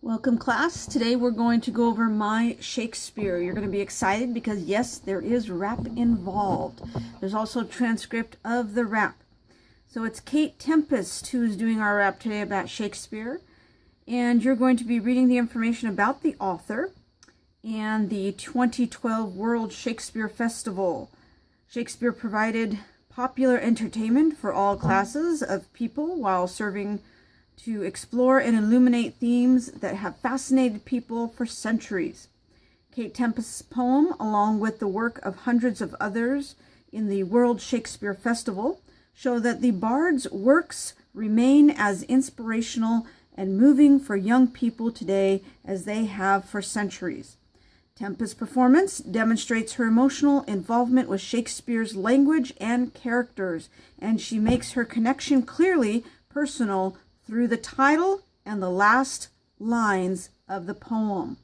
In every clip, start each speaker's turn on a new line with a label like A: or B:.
A: Welcome, class. Today we're going to go over My Shakespeare. You're going to be excited because, yes, there is rap involved. There's also a transcript of the rap. So it's Kate Tempest who's doing our rap today about Shakespeare. And you're going to be reading the information about the author and the 2012 World Shakespeare Festival. Shakespeare provided popular entertainment for all classes of people while serving to explore and illuminate themes that have fascinated people for centuries. Kate Tempest's poem, along with the work of hundreds of others in the World Shakespeare Festival, show that the bard's works remain as inspirational and moving for young people today as they have for centuries. Tempest's performance demonstrates her emotional involvement with Shakespeare's language and characters, and she makes her connection clearly personal through the title and the last lines of the poem.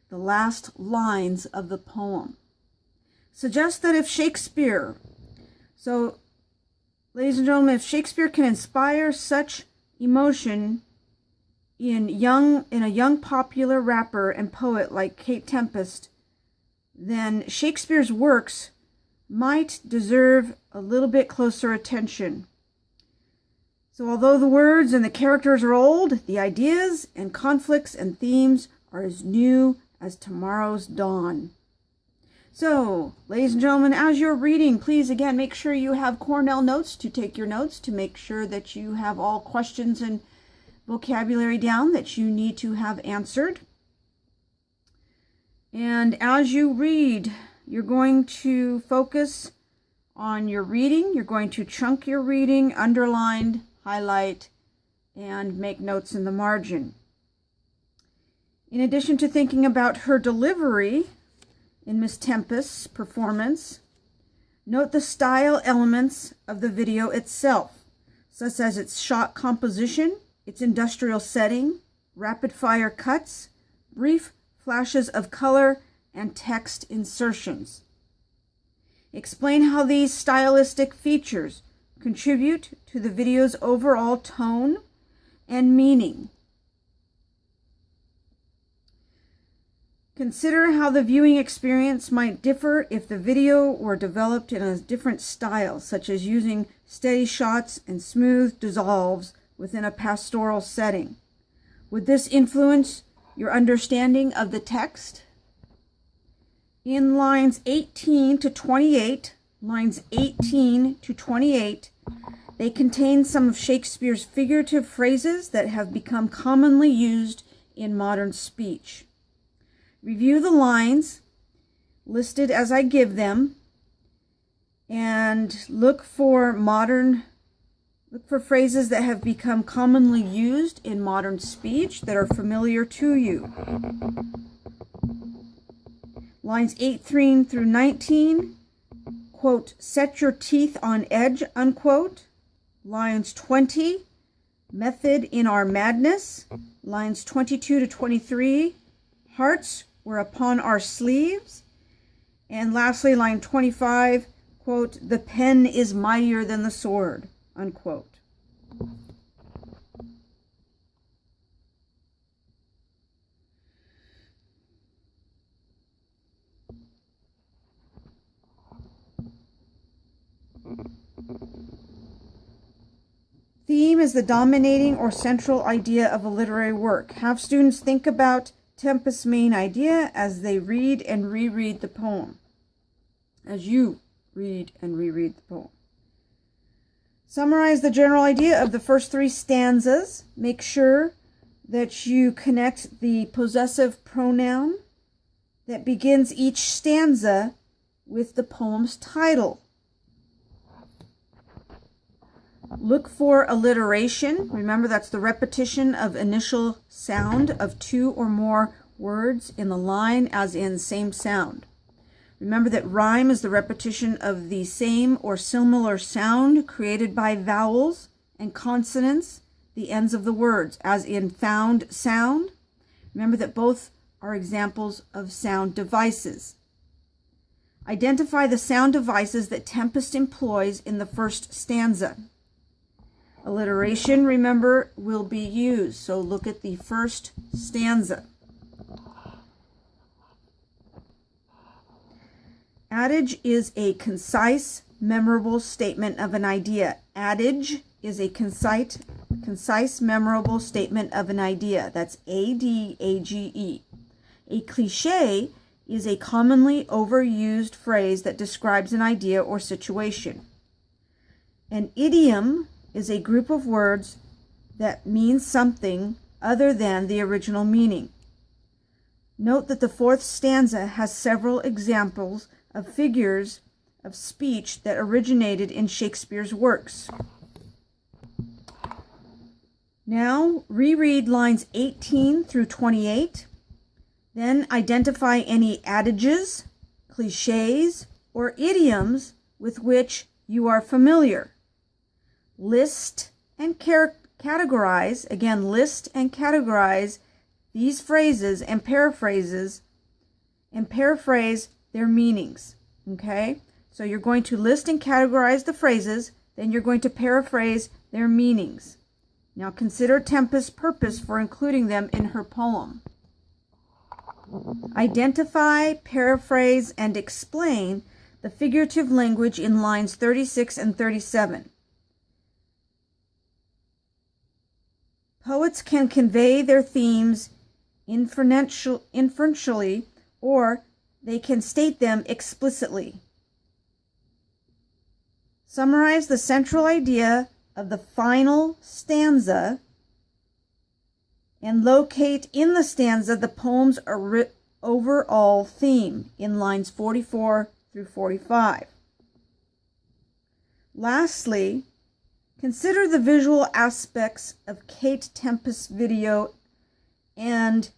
A: The last lines of the poem suggest that if Shakespeare, ladies and gentlemen, if Shakespeare can inspire such emotion in a young popular rapper and poet like Kate Tempest, then Shakespeare's works might deserve a little bit closer attention. So although the words and the characters are old, the ideas and conflicts and themes are as new as tomorrow's dawn. So, ladies and gentlemen, as you're reading, please again make sure you have Cornell notes to take your notes, to make sure that you have all questions and vocabulary down that you need to have answered. And as you read, you're going to focus on your reading. You're going to chunk your reading, underline, highlight, and make notes in the margin. In addition to thinking about her delivery in Miss Tempest's performance, note the style elements of the video itself, such as its shot composition, its industrial setting, rapid-fire cuts, brief flashes of color, and text insertions. Explain how these stylistic features contribute to the video's overall tone and meaning. Consider how the viewing experience might differ if the video were developed in a different style, such as using steady shots and smooth dissolves within a pastoral setting. Would this influence your understanding of the text? In lines 18 to 28, they contain some of Shakespeare's figurative phrases that have become commonly used in modern speech. Review the lines listed as I give them and look for phrases that have become commonly used in modern speech that are familiar to you. Lines 18 through 19, quote, set your teeth on edge, unquote. Lines 20, method in our madness. Lines 22 to 23, hearts were upon our sleeves. And lastly, line 25, quote, the pen is mightier than the sword, unquote. Theme is the dominating or central idea of a literary work. Have students think about Tempest's main idea as they read and reread the poem. As you read and reread the poem. Summarize the general idea of the first three stanzas. Make sure that you connect the possessive pronoun that begins each stanza with the poem's title. Look for alliteration. Remember, that's the repetition of initial sound of two or more words in the line, as in same sound. Remember that rhyme is the repetition of the same or similar sound created by vowels and consonants, the ends of the words, as in found sound. Remember that both are examples of sound devices. Identify the sound devices that Tempest employs in the first stanza. Alliteration, remember, will be used. So look at the first stanza. Adage is a concise, memorable statement of an idea. Adage is a concise, memorable statement of an idea. That's A-D-A-G-E. A cliché is a commonly overused phrase that describes an idea or situation. An idiom is a group of words that mean something other than the original meaning. Note that the fourth stanza has several examples of figures of speech that originated in Shakespeare's works. Now, reread lines 18 through 28. Then identify any adages, cliches, or idioms with which you are familiar. List and categorize, again, list and categorize these phrases and paraphrase their meanings. Okay? So you're going to list and categorize the phrases, then you're going to paraphrase their meanings. Now consider Tempest's purpose for including them in her poem. Identify, paraphrase, and explain the figurative language in lines 36 and 37. Poets can convey their themes inferentially, or they can state them explicitly. Summarize the central idea of the final stanza and locate in the stanza the poem's overall theme in lines 44 through 45. Lastly, consider the visual aspects of Kate Tempest's video and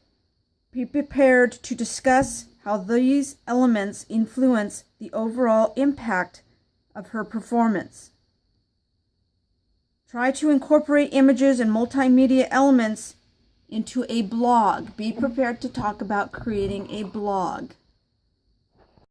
A: be prepared to discuss how these elements influence the overall impact of her performance. Try to incorporate images and multimedia elements into a blog. Be prepared to talk about creating a blog.